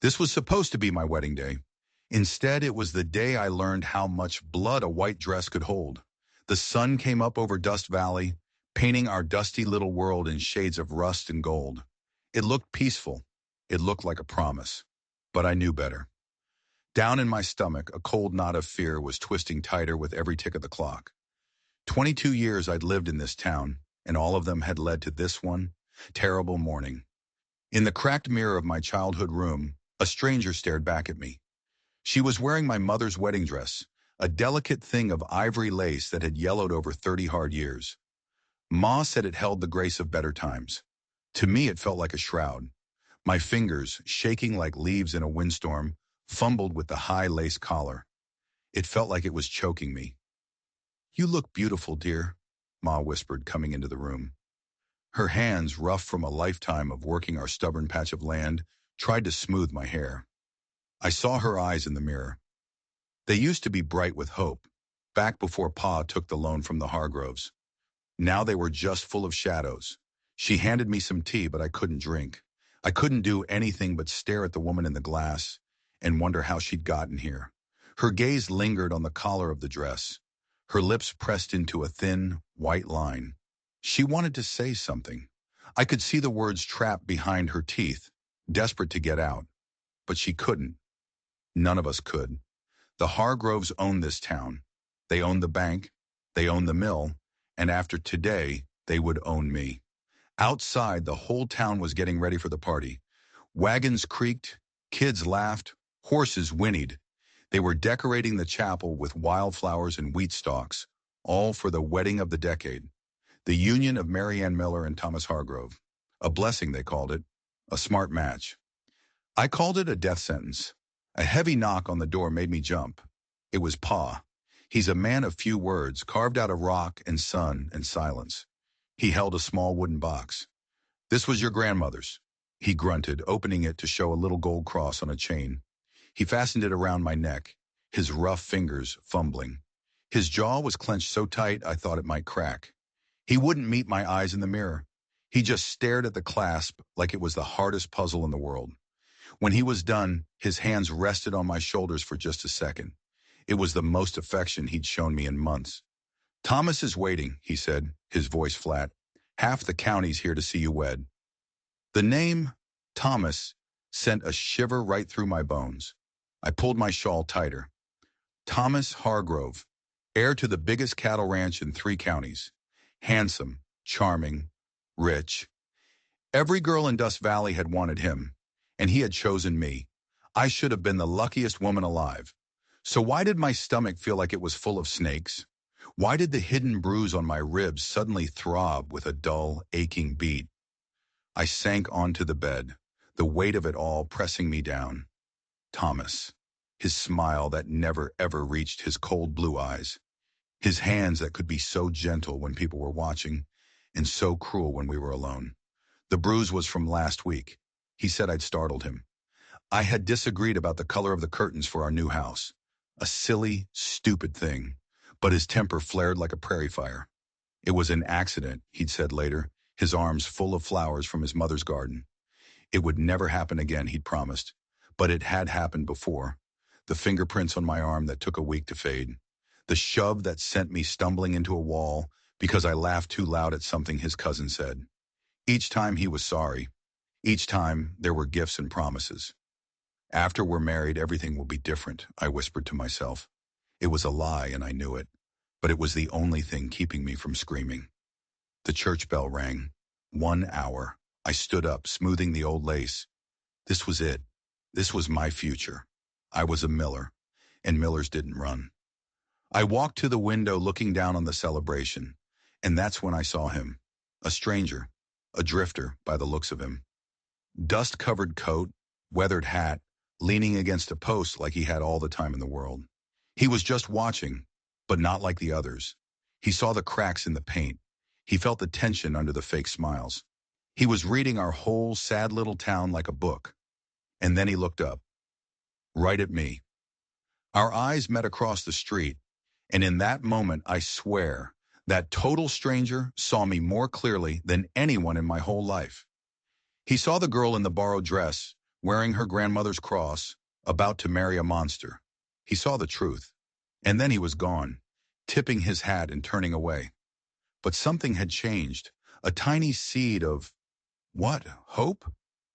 This was supposed to be my wedding day. Instead, it was the day I learned how much blood a white dress could hold. The sun came up over Dust Valley, painting our dusty little world in shades of rust and gold. It looked peaceful. It looked like a promise. But I knew better. Down in my stomach, a cold knot of fear was twisting tighter with every tick of the clock. 22 years I'd lived in this town, and all of them had led to this one terrible morning. In the cracked mirror of my childhood room, a stranger stared back at me. She was wearing my mother's wedding dress, a delicate thing of ivory lace that had yellowed over 30 hard years. Ma said it held the grace of better times. To me, it felt like a shroud. My fingers, shaking like leaves in a windstorm, fumbled with the high lace collar. It felt like it was choking me. "You look beautiful, dear," Ma whispered, coming into the room. Her hands, rough from a lifetime of working our stubborn patch of land, tried to smooth my hair. I saw her eyes in the mirror. They used to be bright with hope, back before Pa took the loan from the Hargroves. Now they were just full of shadows. She handed me some tea, but I couldn't drink. I couldn't do anything but stare at the woman in the glass and wonder how she'd gotten here. Her gaze lingered on the collar of the dress. Her lips pressed into a thin, white line. She wanted to say something. I could see the words trapped behind her teeth, desperate to get out. But she couldn't. None of us could. The Hargroves owned this town. They owned the bank. They owned the mill. And after today, they would own me. Outside, the whole town was getting ready for the party. Wagons creaked, kids laughed, horses whinnied. They were decorating the chapel with wildflowers and wheat stalks, all for the wedding of the decade. The union of Mary Ann Miller and Thomas Hargrove. A blessing, they called it. A smart match. I called it a death sentence. A heavy knock on the door made me jump. It was Pa. He's a man of few words, carved out of rock and sun and silence. He held a small wooden box. "This was your grandmother's," he grunted, opening it to show a little gold cross on a chain. He fastened it around my neck, his rough fingers fumbling. His jaw was clenched so tight I thought it might crack. He wouldn't meet my eyes in the mirror. He just stared at the clasp like it was the hardest puzzle in the world. When he was done, his hands rested on my shoulders for just a second. It was the most affection he'd shown me in months. "Thomas is waiting," he said, his voice flat. "Half the county's here to see you wed." The name, Thomas, sent a shiver right through my bones. I pulled my shawl tighter. Thomas Hargrove, heir to the biggest cattle ranch in 3 counties. Handsome, charming, rich. Every girl in Dust Valley had wanted him, and he had chosen me. I should have been the luckiest woman alive. So why did my stomach feel like it was full of snakes? Why did the hidden bruise on my ribs suddenly throb with a dull, aching beat? I sank onto the bed, the weight of it all pressing me down. Thomas. His smile that never ever reached his cold blue eyes. His hands that could be so gentle when people were watching, and so cruel when we were alone. The bruise was from last week. He said I'd startled him. I had disagreed about the color of the curtains for our new house. A silly, stupid thing. But his temper flared like a prairie fire. It was an accident, he'd said later, his arms full of flowers from his mother's garden. It would never happen again, he'd promised. But it had happened before. The fingerprints on my arm that took a week to fade. The shove that sent me stumbling into a wall because I laughed too loud at something his cousin said. Each time he was sorry. Each time there were gifts and promises. "After we're married, everything will be different," I whispered to myself. It was a lie, and I knew it. But it was the only thing keeping me from screaming. The church bell rang. 1 hour. I stood up, smoothing the old lace. This was it. This was my future. I was a Miller, and Millers didn't run. I walked to the window looking down on the celebration, and that's when I saw him. A stranger, a drifter by the looks of him. Dust-covered coat, weathered hat, leaning against a post like he had all the time in the world. He was just watching, but not like the others. He saw the cracks in the paint. He felt the tension under the fake smiles. He was reading our whole sad little town like a book. And then he looked up. Right at me. Our eyes met across the street, and in that moment, I swear, that total stranger saw me more clearly than anyone in my whole life. He saw the girl in the borrowed dress, wearing her grandmother's cross, about to marry a monster. He saw the truth. And then he was gone, tipping his hat and turning away. But something had changed. A tiny seed of, what, hope?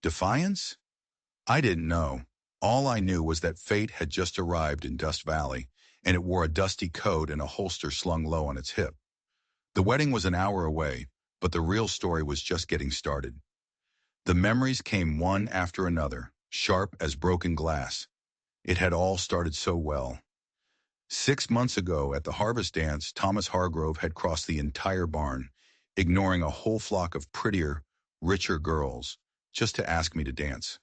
Defiance? I didn't know. All I knew was that fate had just arrived in Dust Valley, and it wore a dusty coat and a holster slung low on its hip. The wedding was an hour away, but the real story was just getting started. The memories came one after another, sharp as broken glass. It had all started so well. 6 months ago, at the harvest dance, Thomas Hargrove had crossed the entire barn, ignoring a whole flock of prettier, richer girls, just to ask me to dance.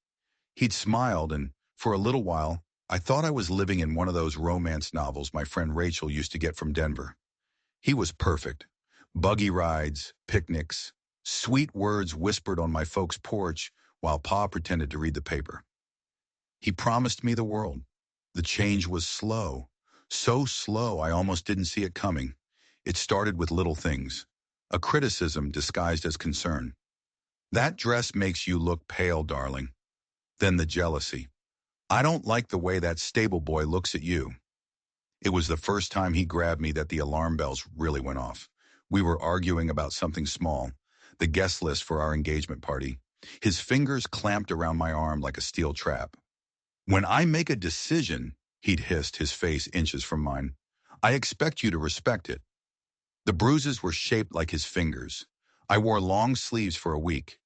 He'd smiled, and for a little while, I thought I was living in one of those romance novels my friend Rachel used to get from Denver. He was perfect. Buggy rides, picnics, sweet words whispered on my folks' porch while Pa pretended to read the paper. He promised me the world. The change was slow. So slow I almost didn't see it coming. It started with little things. A criticism disguised as concern. That dress makes you look pale, darling. Then the jealousy. I don't like the way that stable boy looks at you. It was the first time he grabbed me that the alarm bells really went off. We were arguing about something small, the guest list for our engagement party. His fingers clamped around my arm like a steel trap. When I make a decision, he'd hissed, his face inches from mine, I expect you to respect it. The bruises were shaped like his fingers. I wore long sleeves for a week.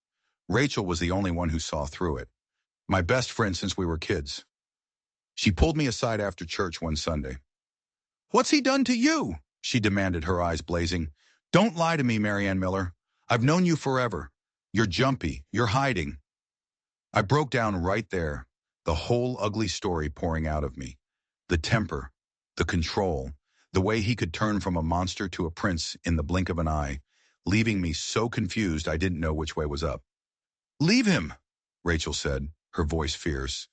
Rachel was the only one who saw through it. My best friend since we were kids. She pulled me aside after church one Sunday. "What's he done to you?" she demanded, her eyes blazing. "Don't lie to me, Marianne Miller. I've known you forever. You're jumpy. You're hiding." I broke down right there, the whole ugly story pouring out of me. The temper, the control, the way he could turn from a monster to a prince in the blink of an eye, leaving me so confused I didn't know which way was up. "Leave him," Rachel said, her voice fierce.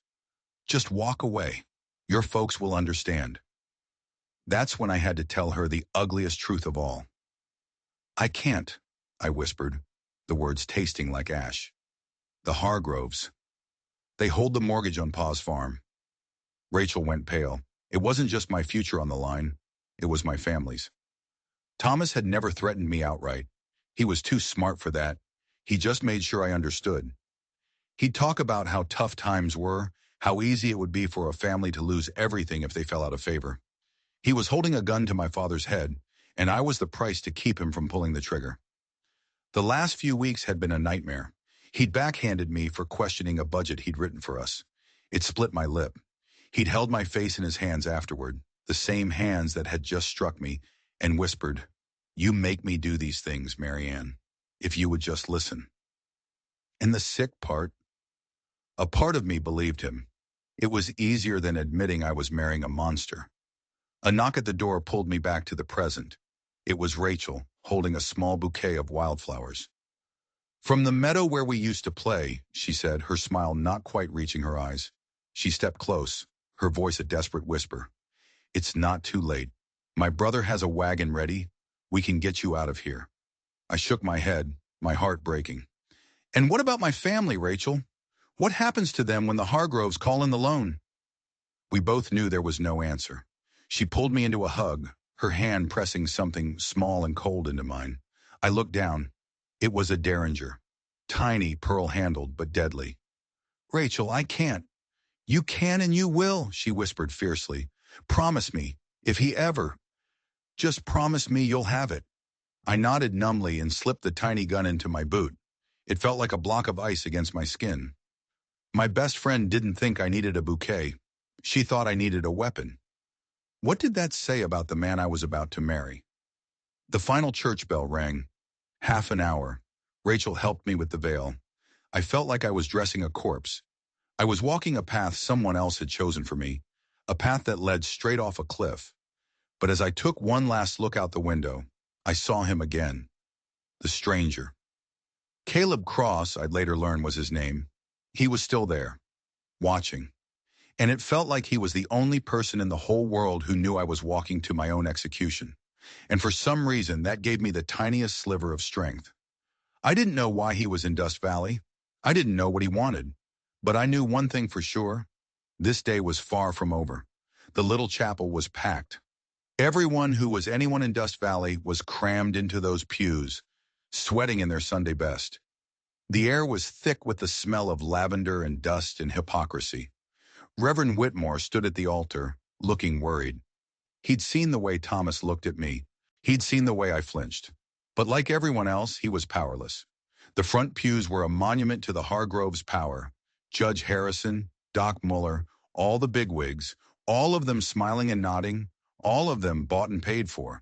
"Just walk away. Your folks will understand." That's when I had to tell her the ugliest truth of all. "I can't," I whispered, the words tasting like ash. "The Hargroves. They hold the mortgage on Pa's farm." Rachel went pale. It wasn't just my future on the line. It was my family's. Thomas had never threatened me outright. He was too smart for that. He just made sure I understood. He'd talk about how tough times were, how easy it would be for a family to lose everything if they fell out of favor. He was holding a gun to my father's head, and I was the price to keep him from pulling the trigger. The last few weeks had been a nightmare. He'd backhanded me for questioning a budget he'd written for us. It split my lip. He'd held my face in his hands afterward, the same hands that had just struck me, and whispered, "You make me do these things, Marianne. If you would just listen." And the sick part? A part of me believed him. It was easier than admitting I was marrying a monster. A knock at the door pulled me back to the present. It was Rachel, holding a small bouquet of wildflowers. "From the meadow where we used to play," she said, her smile not quite reaching her eyes. She stepped close, her voice a desperate whisper. "It's not too late. My brother has a wagon ready. We can get you out of here." I shook my head, my heart breaking. "And what about my family, Rachel? What happens to them when the Hargroves call in the loan?" We both knew there was no answer. She pulled me into a hug, her hand pressing something small and cold into mine. I looked down. It was a Derringer. Tiny, pearl-handled, but deadly. "Rachel, I can't." "You can and you will," she whispered fiercely. "Promise me, if he ever, just promise me you'll have it." I nodded numbly and slipped the tiny gun into my boot. It felt like a block of ice against my skin. My best friend didn't think I needed a bouquet. She thought I needed a weapon. What did that say about the man I was about to marry? The final church bell rang. Half an hour. Rachel helped me with the veil. I felt like I was dressing a corpse. I was walking a path someone else had chosen for me, a path that led straight off a cliff. But as I took one last look out the window, I saw him again. The stranger. Caleb Cross, I'd later learn was his name. He was still there, watching. And it felt like he was the only person in the whole world who knew I was walking to my own execution. And for some reason, that gave me the tiniest sliver of strength. I didn't know why he was in Dust Valley. I didn't know what he wanted. But I knew one thing for sure. This day was far from over. The little chapel was packed. Everyone who was anyone in Dust Valley was crammed into those pews, sweating in their Sunday best. The air was thick with the smell of lavender and dust and hypocrisy. Reverend Whitmore stood at the altar, looking worried. He'd seen the way Thomas looked at me. He'd seen the way I flinched. But like everyone else, he was powerless. The front pews were a monument to the Hargroves' power. Judge Harrison, Doc Muller, all the bigwigs, all of them smiling and nodding, all of them bought and paid for.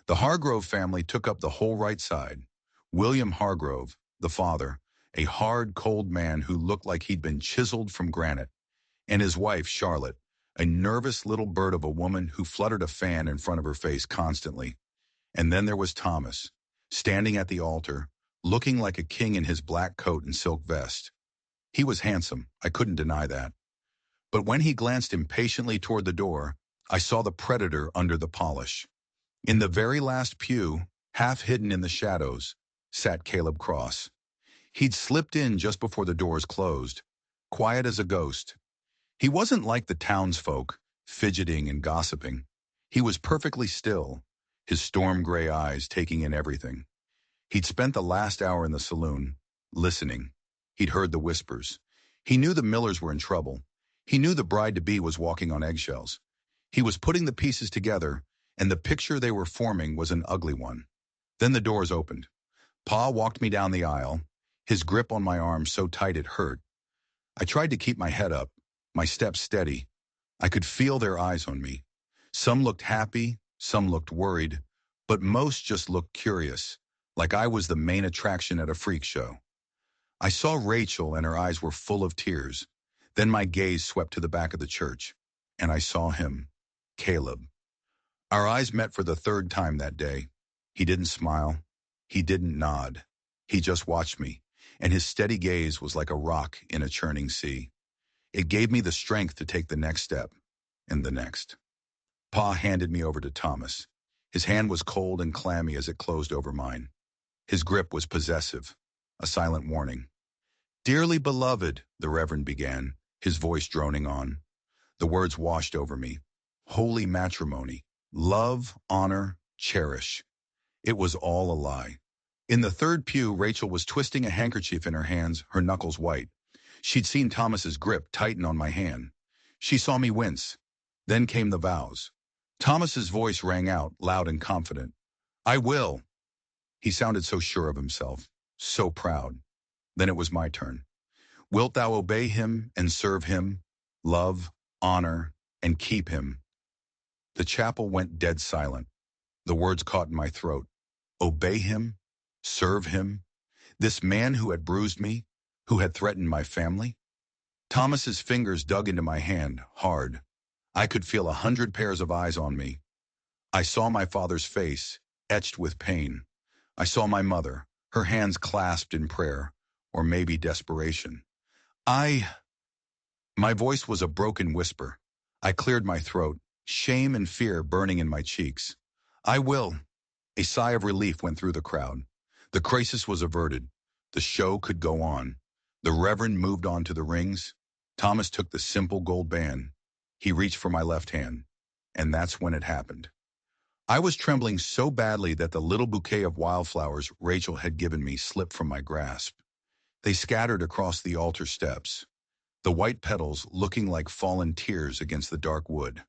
The Hargrove family took up the whole right side. William Hargrove, the father, a hard, cold man who looked like he'd been chiseled from granite, and his wife, Charlotte, a nervous little bird of a woman who fluttered a fan in front of her face constantly. And then there was Thomas, standing at the altar, looking like a king in his black coat and silk vest. He was handsome, I couldn't deny that. But when he glanced impatiently toward the door, I saw the predator under the polish. In the very last pew, half hidden in the shadows, sat Caleb Cross. He'd slipped in just before the doors closed, quiet as a ghost. He wasn't like the townsfolk, fidgeting and gossiping. He was perfectly still, his storm-gray eyes taking in everything. He'd spent the last hour in the saloon, listening. He'd heard the whispers. He knew the Millers were in trouble. He knew the bride-to-be was walking on eggshells. He was putting the pieces together, and the picture they were forming was an ugly one. Then the doors opened. Pa walked me down the aisle, his grip on my arm so tight it hurt. I tried to keep my head up, my steps steady. I could feel their eyes on me. Some looked happy, some looked worried, but most just looked curious, like I was the main attraction at a freak show. I saw Rachel and her eyes were full of tears. Then my gaze swept to the back of the church, and I saw him, Caleb. Our eyes met for the third time that day. He didn't smile. He didn't nod. He just watched me, and his steady gaze was like a rock in a churning sea. It gave me the strength to take the next step, and the next. Pa handed me over to Thomas. His hand was cold and clammy as it closed over mine. His grip was possessive, a silent warning. "Dearly beloved," the Reverend began, his voice droning on. The words washed over me. Holy matrimony. Love, honor, cherish. It was all a lie. In the third pew, Rachel was twisting a handkerchief in her hands, her knuckles white. She'd seen Thomas's grip tighten on my hand. She saw me wince. Then came the vows. Thomas's voice rang out, loud and confident. "I will." He sounded so sure of himself, so proud. Then it was my turn. "Wilt thou obey him and serve him, love, honor, and keep him?" The chapel went dead silent. The words caught in my throat. Obey him? Serve him? This man who had bruised me, who had threatened my family? Thomas's fingers dug into my hand, hard. I could feel 100 pairs of eyes on me. I saw my father's face, etched with pain. I saw my mother, her hands clasped in prayer, or maybe desperation. My voice was a broken whisper. I cleared my throat, shame and fear burning in my cheeks. "I will." A sigh of relief went through the crowd. The crisis was averted. The show could go on. The Reverend moved on to the rings. Thomas took the simple gold band. He reached for my left hand. And that's when it happened. I was trembling so badly that the little bouquet of wildflowers Rachel had given me slipped from my grasp. They scattered across the altar steps, the white petals looking like fallen tears against the dark wood.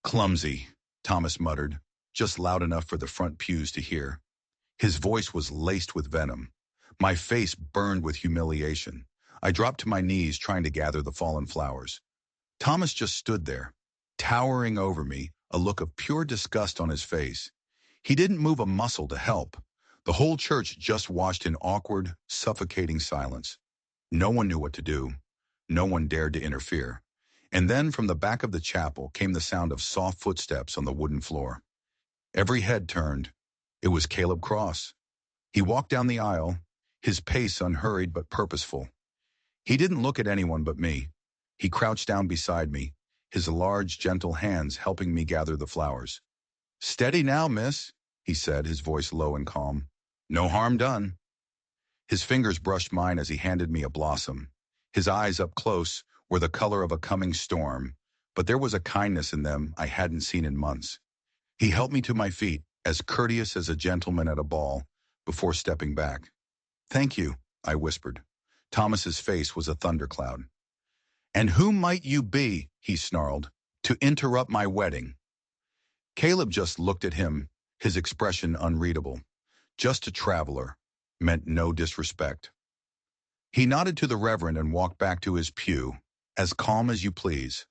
"Clumsy," Thomas muttered, just loud enough for the front pews to hear. His voice was laced with venom. My face burned with humiliation. I dropped to my knees trying to gather the fallen flowers. Thomas just stood there, towering over me, a look of pure disgust on his face. He didn't move a muscle to help. The whole church just watched in awkward, suffocating silence. No one knew what to do. No one dared to interfere. And then from the back of the chapel came the sound of soft footsteps on the wooden floor. Every head turned. It was Caleb Cross. He walked down the aisle, his pace unhurried but purposeful. He didn't look at anyone but me. He crouched down beside me, his large, gentle hands helping me gather the flowers. "Steady now, miss," he said, his voice low and calm. "No harm done." His fingers brushed mine as he handed me a blossom. His eyes up close were the color of a coming storm, but there was a kindness in them I hadn't seen in months. He helped me to my feet, as courteous as a gentleman at a ball, before stepping back. "Thank you," I whispered. Thomas's face was a thundercloud. "And who might you be," he snarled, "to interrupt my wedding?" Caleb just looked at him, his expression unreadable. "Just a traveler," meant no disrespect. He nodded to the Reverend and walked back to his pew, as calm as you please.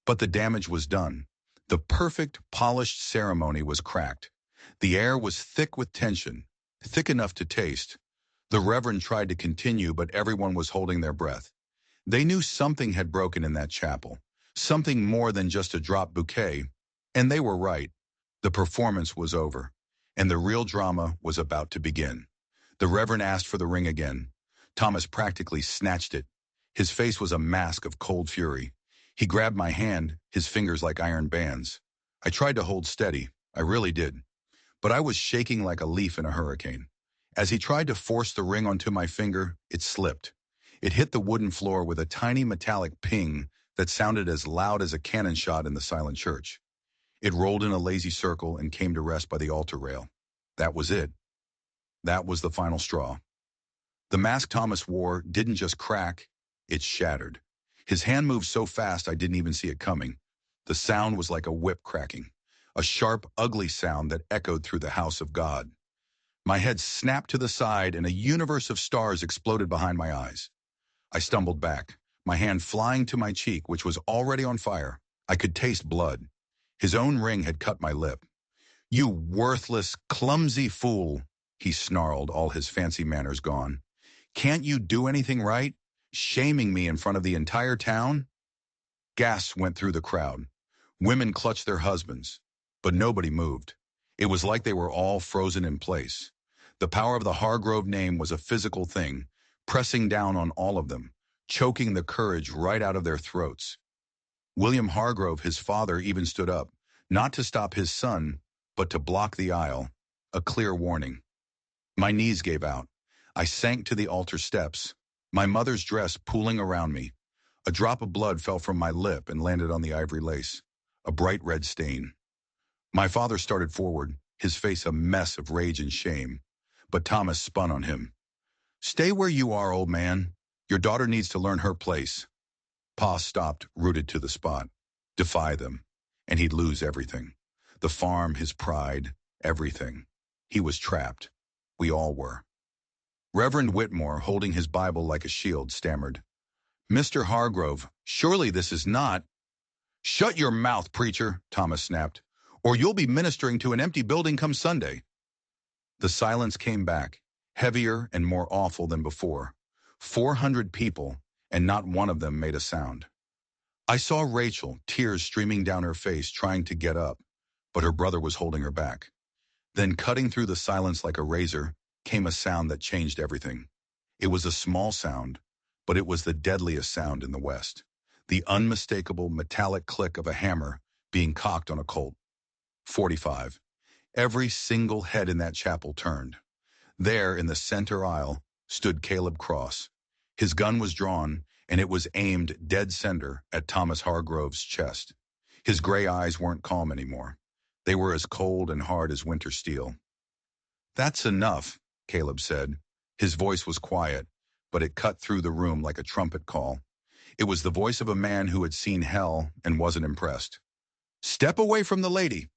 But the damage was done. The perfect, polished ceremony was cracked. The air was thick with tension, thick enough to taste. The Reverend tried to continue, but everyone was holding their breath. They knew something had broken in that chapel, something more than just a drop bouquet, and they were right. The performance was over, and the real drama was about to begin. The Reverend asked for the ring again. Thomas practically snatched it. His face was a mask of cold fury. He grabbed my hand, his fingers like iron bands. I tried to hold steady, I really did, but I was shaking like a leaf in a hurricane. As he tried to force the ring onto my finger, it slipped. It hit the wooden floor with a tiny metallic ping that sounded as loud as a cannon shot in the silent church. It rolled in a lazy circle and came to rest by the altar rail. That was it. That was the final straw. The mask Thomas wore didn't just crack, it shattered. His hand moved so fast I didn't even see it coming. The sound was like a whip cracking, a sharp, ugly sound that echoed through the house of God. My head snapped to the side and a universe of stars exploded behind my eyes. I stumbled back, my hand flying to my cheek, which was already on fire. I could taste blood. His own ring had cut my lip. "You worthless, clumsy fool," he snarled, all his fancy manners gone. "Can't you do anything right? Shaming me in front of the entire town?" Gasps went through the crowd. Women clutched their husbands, but nobody moved. It was like they were all frozen in place. The power of the Hargrove name was a physical thing, pressing down on all of them, choking the courage right out of their throats. William Hargrove, his father, even stood up, not to stop his son, but to block the aisle, a clear warning. My knees gave out. I sank to the altar steps, my mother's dress pooling around me. A drop of blood fell from my lip and landed on the ivory lace, a bright red stain. My father started forward, his face a mess of rage and shame, but Thomas spun on him. "Stay where you are, old man. Your daughter needs to learn her place." Pa stopped, rooted to the spot. Defy them, and he'd lose everything. The farm, his pride, everything. He was trapped. We all were. Reverend Whitmore, holding his Bible like a shield, stammered, "Mr. Hargrove, surely this is not—" "Shut your mouth, preacher," Thomas snapped, "or you'll be ministering to an empty building come Sunday." The silence came back, heavier and more awful than before. 400 people, and not one of them made a sound. I saw Rachel, tears streaming down her face, trying to get up, but her brother was holding her back. Then, cutting through the silence like a razor, came a sound that changed everything. It was a small sound, but it was the deadliest sound in the West. The unmistakable metallic click of a hammer being cocked on a Colt. 45. Every single head in that chapel turned. There, in the center aisle, stood Caleb Cross. His gun was drawn, and it was aimed dead center at Thomas Hargrove's chest. His gray eyes weren't calm anymore. They were as cold and hard as winter steel. "That's enough," Caleb said. His voice was quiet, but it cut through the room like a trumpet call. It was the voice of a man who had seen hell and wasn't impressed. "Step away from the lady."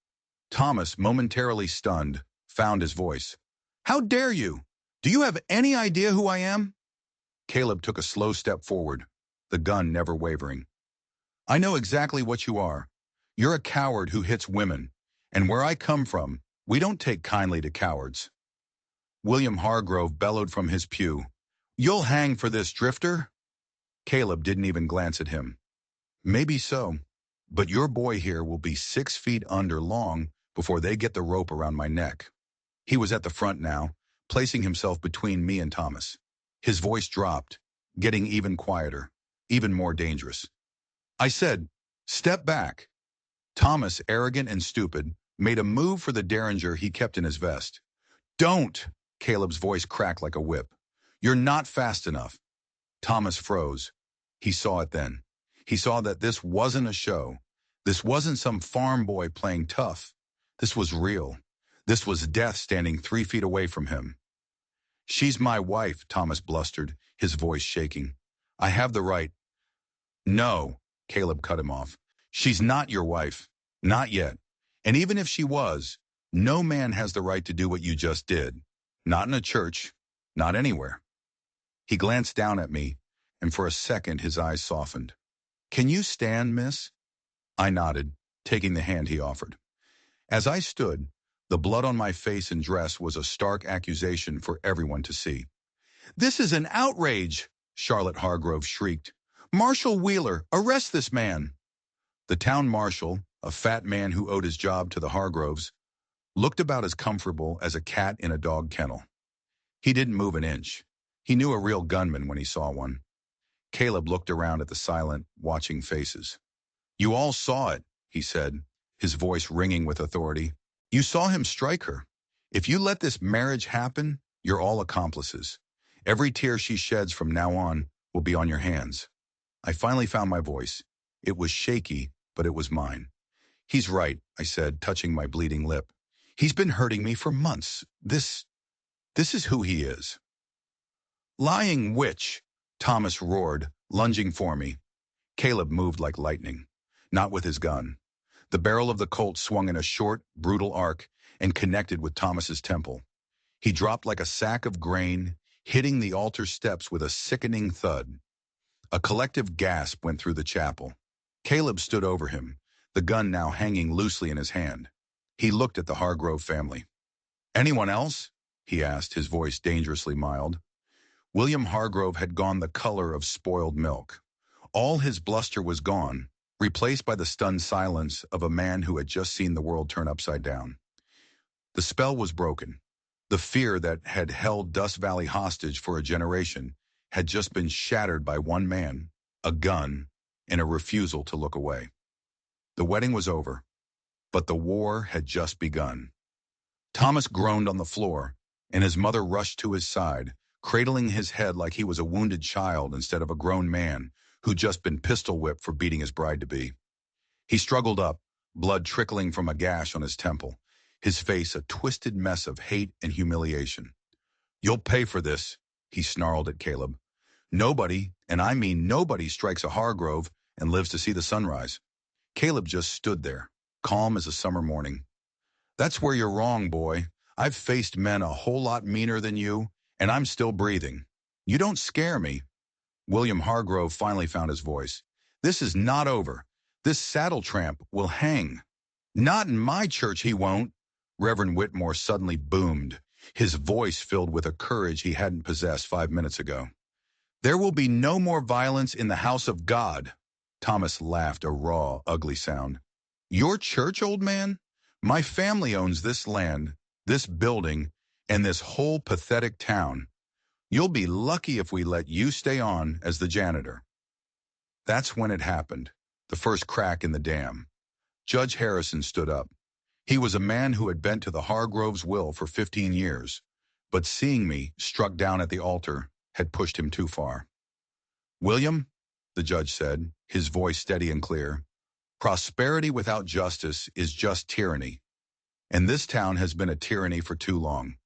Thomas, momentarily stunned, found his voice. "How dare you? Do you have any idea who I am?" Caleb took a slow step forward, the gun never wavering. "I know exactly what you are. You're a coward who hits women, and where I come from, we don't take kindly to cowards." William Hargrove bellowed from his pew, "You'll hang for this, drifter." Caleb didn't even glance at him. "Maybe so, but your boy here will be 6 feet under long before they get the rope around my neck." He was at the front now, placing himself between me and Thomas. His voice dropped, getting even quieter, even more dangerous. I said, "Step back." Thomas, arrogant and stupid, made a move for the derringer he kept in his vest. "Don't!" Caleb's voice cracked like a whip. "You're not fast enough." Thomas froze. He saw it then. He saw that this wasn't a show. This wasn't some farm boy playing tough. This was real. This was death standing 3 feet away from him. "She's my wife," Thomas blustered, his voice shaking. "I have the right." "No," Caleb cut him off. "She's not your wife. Not yet. And even if she was, no man has the right to do what you just did. Not in a church. Not anywhere." He glanced down at me, and for a second his eyes softened. "Can you stand, miss?" I nodded, taking the hand he offered. As I stood, the blood on my face and dress was a stark accusation for everyone to see. "This is an outrage!" Charlotte Hargrove shrieked. "Marshal Wheeler, arrest this man!" The town marshal, a fat man who owed his job to the Hargroves, looked about as comfortable as a cat in a dog kennel. He didn't move an inch. He knew a real gunman when he saw one. Caleb looked around at the silent, watching faces. "You all saw it," he said, his voice ringing with authority. "You saw him strike her. If you let this marriage happen, you're all accomplices. Every tear she sheds from now on will be on your hands." I finally found my voice. It was shaky, but it was mine. "He's right," I said, touching my bleeding lip. "He's been hurting me for months. This is who he is." "Lying witch!" Thomas roared, lunging for me. Caleb moved like lightning, not with his gun. The barrel of the Colt swung in a short, brutal arc and connected with Thomas's temple. He dropped like a sack of grain, hitting the altar steps with a sickening thud. A collective gasp went through the chapel. Caleb stood over him, the gun now hanging loosely in his hand. He looked at the Hargrove family. "Anyone else?" he asked, his voice dangerously mild. William Hargrove had gone the color of spoiled milk. All his bluster was gone, replaced by the stunned silence of a man who had just seen the world turn upside down. The spell was broken. The fear that had held Dust Valley hostage for a generation had just been shattered by one man, a gun, and a refusal to look away. The wedding was over, but the war had just begun. Thomas groaned on the floor, and his mother rushed to his side, cradling his head like he was a wounded child instead of a grown man who'd just been pistol whipped for beating his bride-to-be. He struggled up, blood trickling from a gash on his temple, his face a twisted mess of hate and humiliation. "You'll pay for this," he snarled at Caleb. "Nobody, and I mean nobody, strikes a Hargrove and lives to see the sunrise." Caleb just stood there, calm as a summer morning. "That's where you're wrong, boy. I've faced men a whole lot meaner than you, and I'm still breathing. You don't scare me." William Hargrove finally found his voice. "This is not over. This saddle tramp will hang." "Not in my church, he won't," Reverend Whitmore suddenly boomed, his voice filled with a courage he hadn't possessed 5 minutes ago. "There will be no more violence in the house of God." Thomas laughed, a raw, ugly sound. "Your church, old man? My family owns this land, this building, and this whole pathetic town. You'll be lucky if we let you stay on as the janitor." That's when it happened, the first crack in the dam. Judge Harrison stood up. He was a man who had bent to the Hargroves' will for 15 years, but seeing me struck down at the altar had pushed him too far. "William," the judge said, his voice steady and clear, "prosperity without justice is just tyranny, and this town has been a tyranny for too long."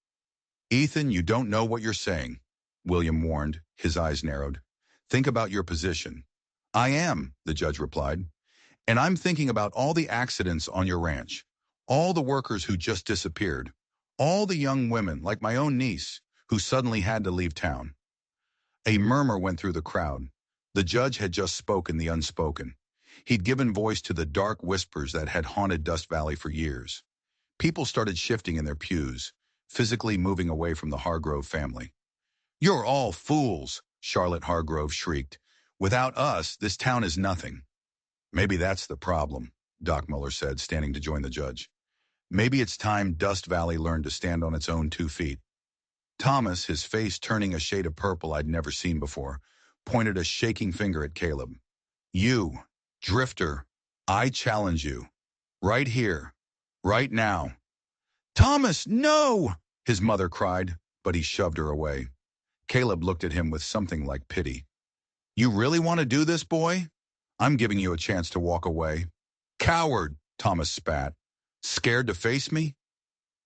"Ethan, you don't know what you're saying," William warned, his eyes narrowed. "Think about your position." "I am," the judge replied, "and I'm thinking about all the accidents on your ranch, all the workers who just disappeared, all the young women, like my own niece, who suddenly had to leave town." A murmur went through the crowd. The judge had just spoken the unspoken. He'd given voice to the dark whispers that had haunted Dust Valley for years. People started shifting in their pews, physically moving away from the Hargrove family. "You're all fools," Charlotte Hargrove shrieked. "Without us, this town is nothing." "Maybe that's the problem," Doc Muller said, standing to join the judge. "Maybe it's time Dust Valley learned to stand on its own 2 feet. Thomas, his face turning a shade of purple I'd never seen before, pointed a shaking finger at Caleb. "You, drifter, I challenge you. Right here. Right now." "Thomas, no!" his mother cried, but he shoved her away. Caleb looked at him with something like pity. You really want to do this, boy? I'm giving you a chance to walk away. Coward, Thomas spat. Scared to face me?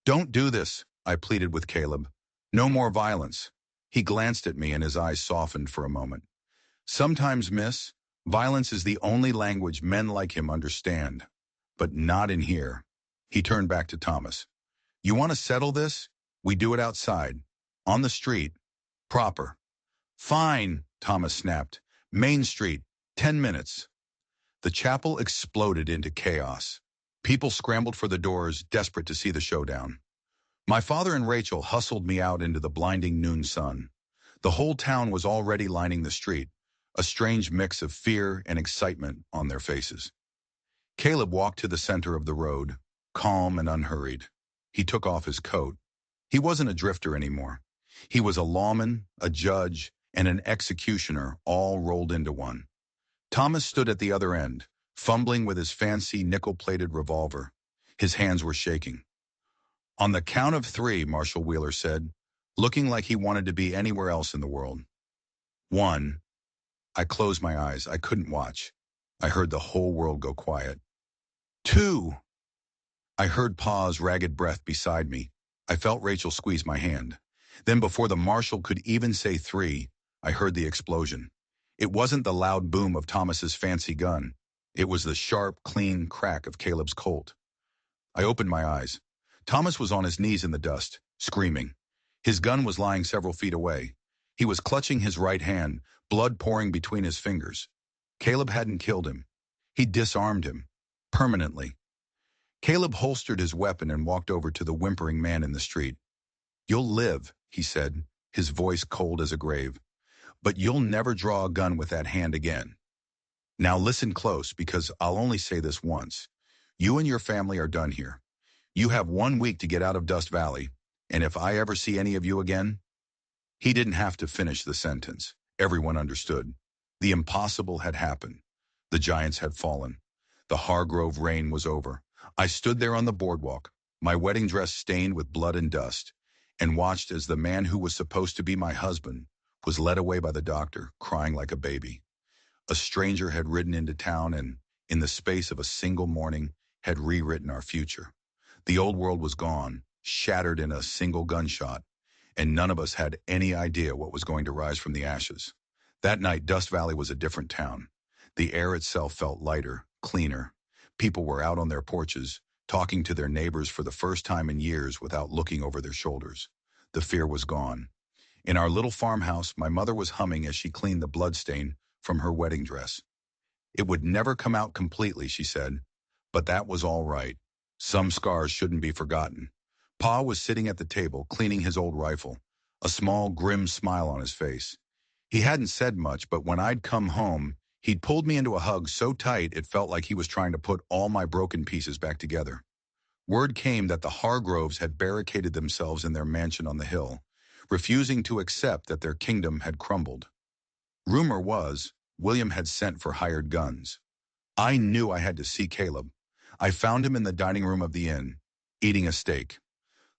Don't do this, I pleaded with Caleb. No more violence. He glanced at me and his eyes softened for a moment. Sometimes, miss, violence is the only language men like him understand. But not in here. He turned back to Thomas. You want to settle this? We do it outside. On the street. Proper. Fine, Thomas snapped. Main Street. 10 minutes. The chapel exploded into chaos. People scrambled for the doors, desperate to see the showdown. My father and Rachel hustled me out into the blinding noon sun. The whole town was already lining the street, a strange mix of fear and excitement on their faces. Caleb walked to the center of the road, calm and unhurried. He took off his coat. He wasn't a drifter anymore. He was a lawman, a judge, and an executioner all rolled into one. Thomas stood at the other end, fumbling with his fancy nickel-plated revolver. His hands were shaking. On the count of 3, Marshal Wheeler said, looking like he wanted to be anywhere else in the world. 1. I closed my eyes. I couldn't watch. I heard the whole world go quiet. 2. I heard Pa's ragged breath beside me. I felt Rachel squeeze my hand. Then before the marshal could even say 3, I heard the explosion. It wasn't the loud boom of Thomas's fancy gun. It was the sharp, clean crack of Caleb's Colt. I opened my eyes. Thomas was on his knees in the dust, screaming. His gun was lying several feet away. He was clutching his right hand, blood pouring between his fingers. Caleb hadn't killed him. He disarmed him. Permanently. Caleb holstered his weapon and walked over to the whimpering man in the street. You'll live, he said, his voice cold as a grave. But you'll never draw a gun with that hand again. Now listen close, because I'll only say this once. You and your family are done here. You have 1 week to get out of Dust Valley, and if I ever see any of you again... He didn't have to finish the sentence. Everyone understood. The impossible had happened. The giants had fallen. The Hargrove reign was over. I stood there on the boardwalk, my wedding dress stained with blood and dust, and watched as the man who was supposed to be my husband was led away by the doctor, crying like a baby. A stranger had ridden into town and, in the space of a single morning, had rewritten our future. The old world was gone, shattered in a single gunshot, and none of us had any idea what was going to rise from the ashes. That night, Dust Valley was a different town. The air itself felt lighter, cleaner. People were out on their porches, talking to their neighbors for the first time in years without looking over their shoulders. The fear was gone. In our little farmhouse, my mother was humming as she cleaned the bloodstain from her wedding dress. It would never come out completely, she said, but that was all right. Some scars shouldn't be forgotten. Pa was sitting at the table, cleaning his old rifle, a small, grim smile on his face. He hadn't said much, but when I'd come home, he'd pulled me into a hug so tight it felt like he was trying to put all my broken pieces back together. Word came that the Hargroves had barricaded themselves in their mansion on the hill, refusing to accept that their kingdom had crumbled. Rumor was, William had sent for hired guns. I knew I had to see Caleb. I found him in the dining room of the inn, eating a steak.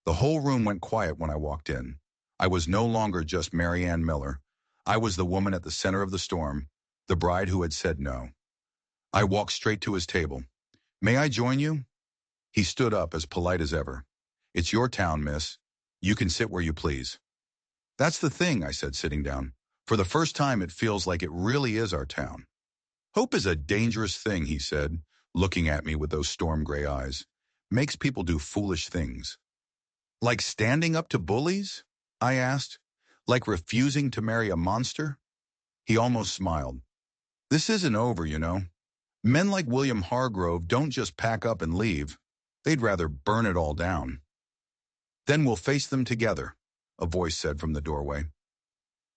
The whole room went quiet when I walked in. I was no longer just Mary Ann Miller. I was the woman at the center of the storm, the bride who had said no. I walked straight to his table. May I join you? He stood up, as polite as ever. It's your town, miss. You can sit where you please. That's the thing, I said, sitting down. For the first time, it feels like it really is our town. Hope is a dangerous thing, he said, looking at me with those storm gray eyes. Makes people do foolish things. Like standing up to bullies? I asked. Like refusing to marry a monster? He almost smiled. This isn't over, you know. Men like William Hargrove don't just pack up and leave. They'd rather burn it all down. Then we'll face them together, a voice said from the doorway.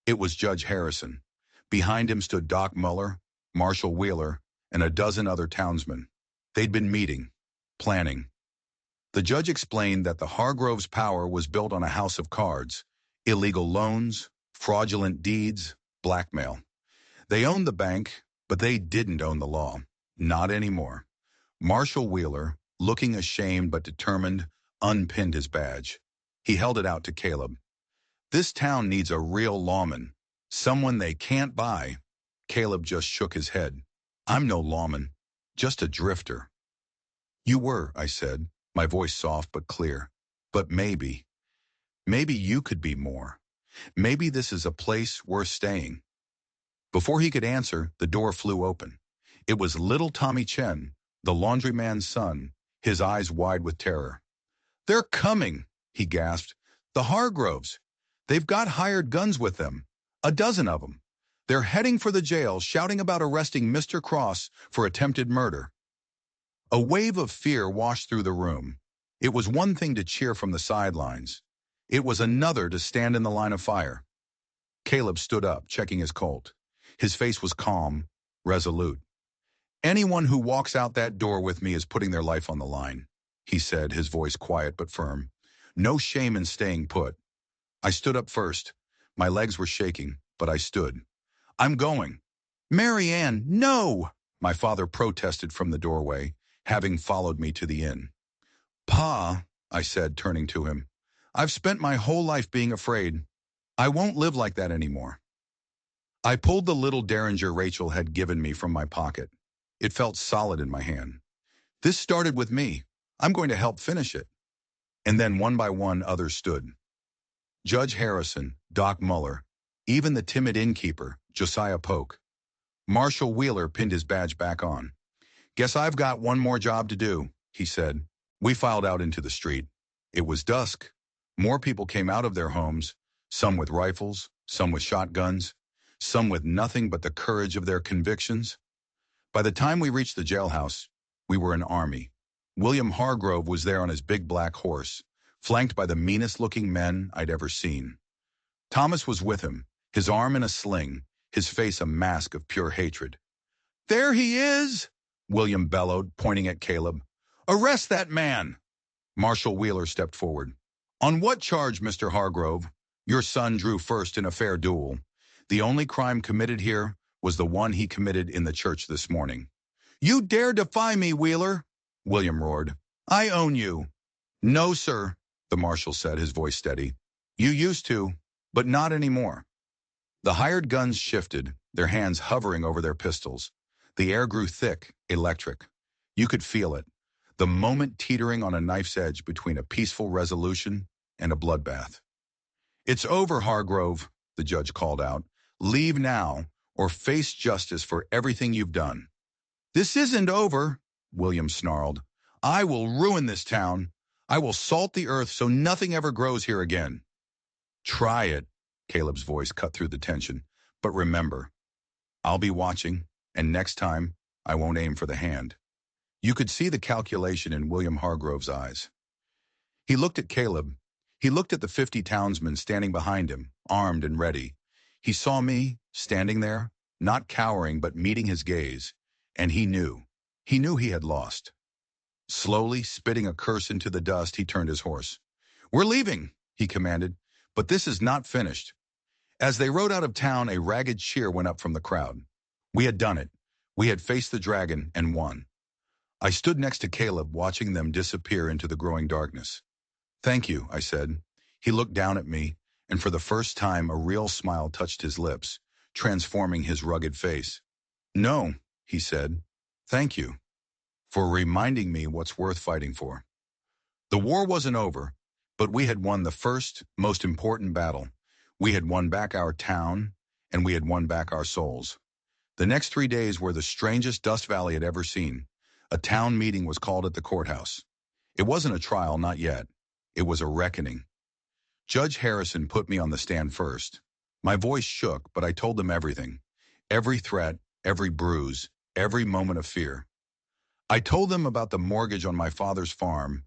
It was Judge Harrison. Behind him stood Doc Muller, Marshal Wheeler, and a dozen other townsmen. They'd been meeting, planning. The judge explained that the Hargroves' power was built on a house of cards, illegal loans, fraudulent deeds, blackmail. They owned the bank, but they didn't own the law. Not anymore. Marshal Wheeler, looking ashamed but determined, unpinned his badge. He held it out to Caleb. This town needs a real lawman, someone they can't buy. Caleb just shook his head. I'm no lawman, just a drifter. You were, I said, my voice soft but clear. But maybe you could be more. Maybe this is a place worth staying. Before he could answer, the door flew open. It was little Tommy Chen, the laundryman's son, his eyes wide with terror. They're coming, he gasped. The Hargroves. They've got hired guns with them. A dozen of them. They're heading for the jail, shouting about arresting Mr. Cross for attempted murder. A wave of fear washed through the room. It was one thing to cheer from the sidelines. It was another to stand in the line of fire. Caleb stood up, checking his Colt. His face was calm, resolute. Anyone who walks out that door with me is putting their life on the line, he said, his voice quiet but firm. No shame in staying put. I stood up first. My legs were shaking, but I stood. I'm going. Mary Ann, no! My father protested from the doorway, having followed me to the inn. Pa, I said, turning to him, I've spent my whole life being afraid. I won't live like that anymore. I pulled the little derringer Rachel had given me from my pocket. It felt solid in my hand. This started with me. I'm going to help finish it. And then one by one others stood. Judge Harrison, Doc Muller, even the timid innkeeper, Josiah Polk. Marshal Wheeler pinned his badge back on. Guess I've got one more job to do, he said. We filed out into the street. It was dusk. More people came out of their homes, some with rifles, some with shotguns, some with nothing but the courage of their convictions. By the time we reached the jailhouse, we were an army. William Hargrove was there on his big black horse, flanked by the meanest-looking men I'd ever seen. Thomas was with him, his arm in a sling, his face a mask of pure hatred. There he is, William bellowed, pointing at Caleb. Arrest that man! Marshal Wheeler stepped forward. On what charge, Mr. Hargrove? Your son drew first in a fair duel. The only crime committed here was the one he committed in the church this morning. You dare defy me, Wheeler? William roared. I own you. No, sir, the marshal said, his voice steady. You used to, but not anymore. The hired guns shifted, their hands hovering over their pistols. The air grew thick, electric. You could feel it, the moment teetering on a knife's edge between a peaceful resolution and a bloodbath. It's over, Hargrove, the judge called out. Leave now, or face justice for everything you've done. This isn't over, William snarled. I will ruin this town. I will salt the earth so nothing ever grows here again. Try it, Caleb's voice cut through the tension. But remember, I'll be watching, and next time, I won't aim for the hand. You could see the calculation in William Hargrove's eyes. He looked at Caleb. He looked at the 50 townsmen standing behind him, armed and ready. He saw me, standing there, not cowering but meeting his gaze, and he knew he had lost. Slowly, spitting a curse into the dust, he turned his horse. We're leaving, he commanded, but this is not finished. As they rode out of town, a ragged cheer went up from the crowd. We had done it. We had faced the dragon and won. I stood next to Caleb, watching them disappear into the growing darkness. Thank you, I said. He looked down at me, and for the first time a real smile touched his lips, transforming his rugged face. No, he said. Thank you for reminding me what's worth fighting for. The war wasn't over, but we had won the first, most important battle. We had won back our town, and we had won back our souls. The next 3 days were the strangest Dust Valley had ever seen. A town meeting was called at the courthouse. It wasn't a trial, not yet. It was a reckoning. Judge Harrison put me on the stand first. My voice shook, but I told them everything. Every threat, every bruise, every moment of fear. I told them about the mortgage on my father's farm,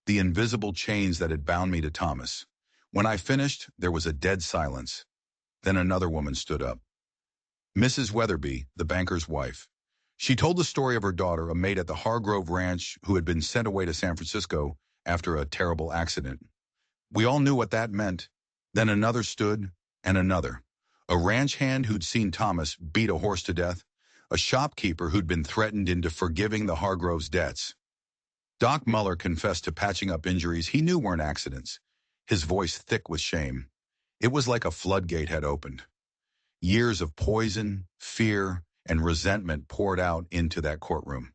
the invisible chains that had bound me to Thomas. When I finished, there was a dead silence. Then another woman stood up. Mrs. Weatherby, the banker's wife. She told the story of her daughter, a maid at the Hargrove Ranch who had been sent away to San Francisco after a terrible accident. We all knew what that meant. Then another stood, and another. A ranch hand who'd seen Thomas beat a horse to death. A shopkeeper who'd been threatened into forgiving the Hargroves' debts. Doc Muller confessed to patching up injuries he knew weren't accidents, his voice thick with shame. It was like a floodgate had opened. Years of poison, fear, and resentment poured out into that courtroom.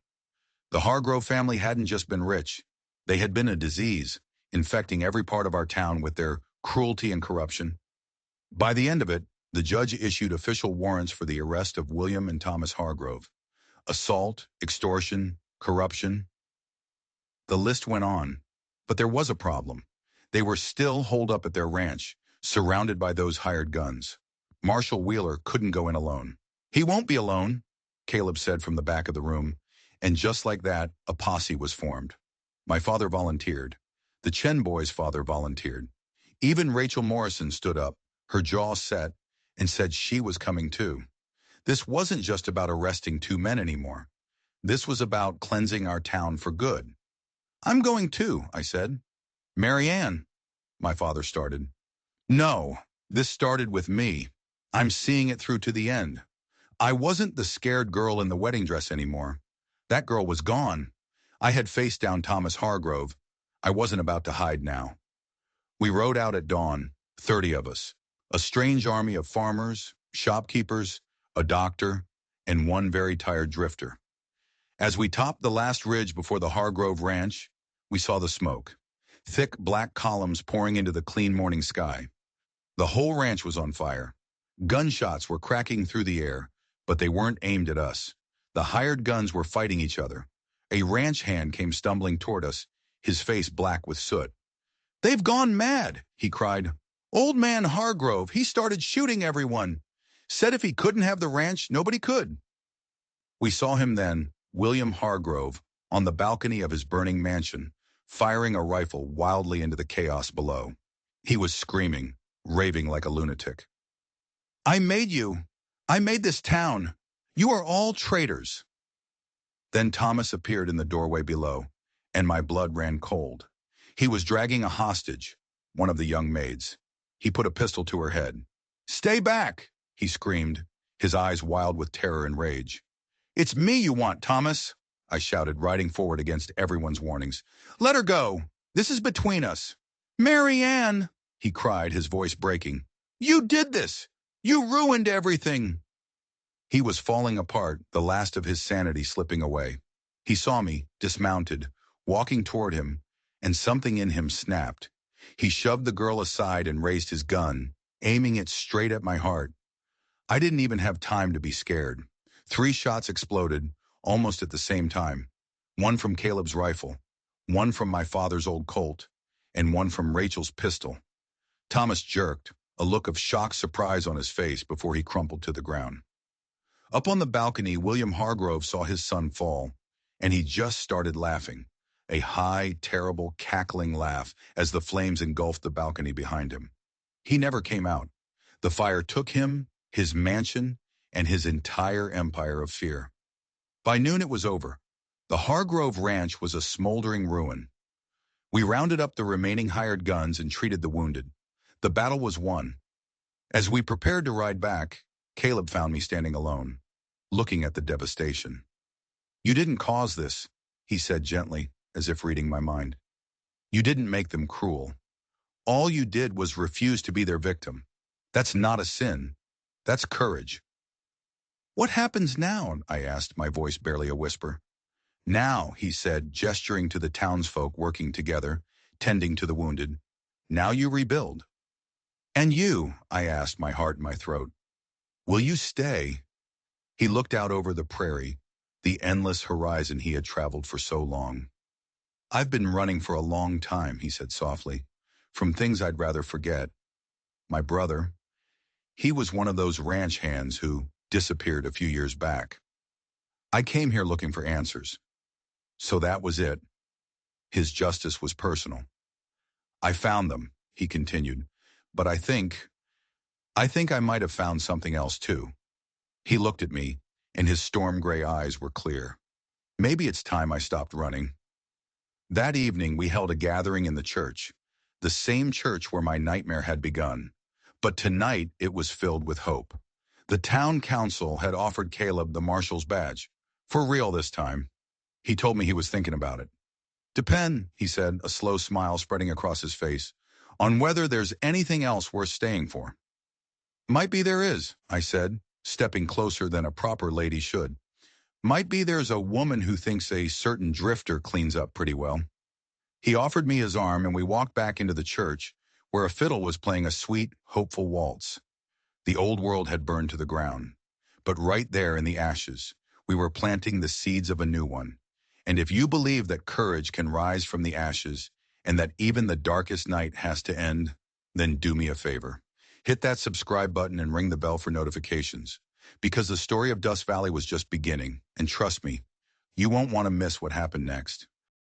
The Hargrove family hadn't just been rich. They had been a disease, infecting every part of our town with their cruelty and corruption. By the end of it, the judge issued official warrants for the arrest of William and Thomas Hargrove. Assault, extortion, corruption. The list went on. But there was a problem. They were still holed up at their ranch, surrounded by those hired guns. Marshal Wheeler couldn't go in alone. "He won't be alone," Caleb said from the back of the room, and just like that, a posse was formed. My father volunteered. The Chen boys' father volunteered. Even Rachel Morrison stood up, her jaw set, and said she was coming too. This wasn't just about arresting two men anymore. This was about cleansing our town for good. "I'm going too," I said. "Marianne," my father started. "No, this started with me. I'm seeing it through to the end. I wasn't the scared girl in the wedding dress anymore. That girl was gone. I had faced down Thomas Hargrove. I wasn't about to hide now." We rode out at dawn, 30 of us, a strange army of farmers, shopkeepers, a doctor, and one very tired drifter. As we topped the last ridge before the Hargrove Ranch, we saw the smoke, thick black columns pouring into the clean morning sky. The whole ranch was on fire. Gunshots were cracking through the air, but they weren't aimed at us. The hired guns were fighting each other. A ranch hand came stumbling toward us, his face black with soot. "They've gone mad," he cried. "Old man Hargrove, he started shooting everyone. Said if he couldn't have the ranch, nobody could." We saw him then, William Hargrove, on the balcony of his burning mansion, firing a rifle wildly into the chaos below. He was screaming, raving like a lunatic. "I made you. I made this town. You are all traitors." Then Thomas appeared in the doorway below, and my blood ran cold. He was dragging a hostage, one of the young maids. He put a pistol to her head. "Stay back," he screamed, his eyes wild with terror and rage. "It's me you want, Thomas," I shouted, riding forward against everyone's warnings. "Let her go. This is between us." "Marianne," he cried, his voice breaking. "You did this. You ruined everything." He was falling apart, the last of his sanity slipping away. He saw me, dismounted, walking toward him, and something in him snapped. He shoved the girl aside and raised his gun, aiming it straight at my heart. I didn't even have time to be scared. 3 shots exploded, almost at the same time. One from Caleb's rifle, one from my father's old Colt, and one from Rachel's pistol. Thomas jerked, a look of shocked surprise on his face before he crumpled to the ground. Up on the balcony, William Hargrove saw his son fall, and he just started laughing, a high, terrible, cackling laugh as the flames engulfed the balcony behind him. He never came out. The fire took him, his mansion, and his entire empire of fear. By noon it was over. The Hargrove Ranch was a smoldering ruin. We rounded up the remaining hired guns and treated the wounded. The battle was won. As we prepared to ride back, Caleb found me standing alone, looking at the devastation. "You didn't cause this," he said gently, as if reading my mind. "You didn't make them cruel. All you did was refuse to be their victim. That's not a sin. That's courage." "What happens now?" I asked, my voice barely a whisper. "Now," he said, gesturing to the townsfolk working together, tending to the wounded, "now you rebuild." "And you?" I asked, my heart in my throat. "Will you stay?" He looked out over the prairie, the endless horizon he had traveled for so long. "I've been running for a long time," he said softly, "from things I'd rather forget. My brother, he was one of those ranch hands who disappeared a few years back. I came here looking for answers. So that was it. His justice was personal. I found them," he continued, "but I think I might have found something else too." He looked at me, and his storm gray eyes were clear. "Maybe it's time I stopped running." That evening we held a gathering in the church, the same church where my nightmare had begun. But tonight it was filled with hope. The town council had offered Caleb the marshal's badge. For real this time. He told me he was thinking about it. "Depend," he said, a slow smile spreading across his face, "on whether there's anything else worth staying for." Might be there is, I said, stepping closer than a proper lady should. Might be there's a woman who thinks a certain drifter cleans up pretty well. He offered me his arm and we walked back into the church, where a fiddle was playing a sweet, hopeful waltz. The old world had burned to the ground. But right there in the ashes, we were planting the seeds of a new one. And if you believe that courage can rise from the ashes, and that even the darkest night has to end, then do me a favor. Hit that subscribe button and ring the bell for notifications. Because the story of Dust Valley was just beginning, and trust me, you won't want to miss what happened next.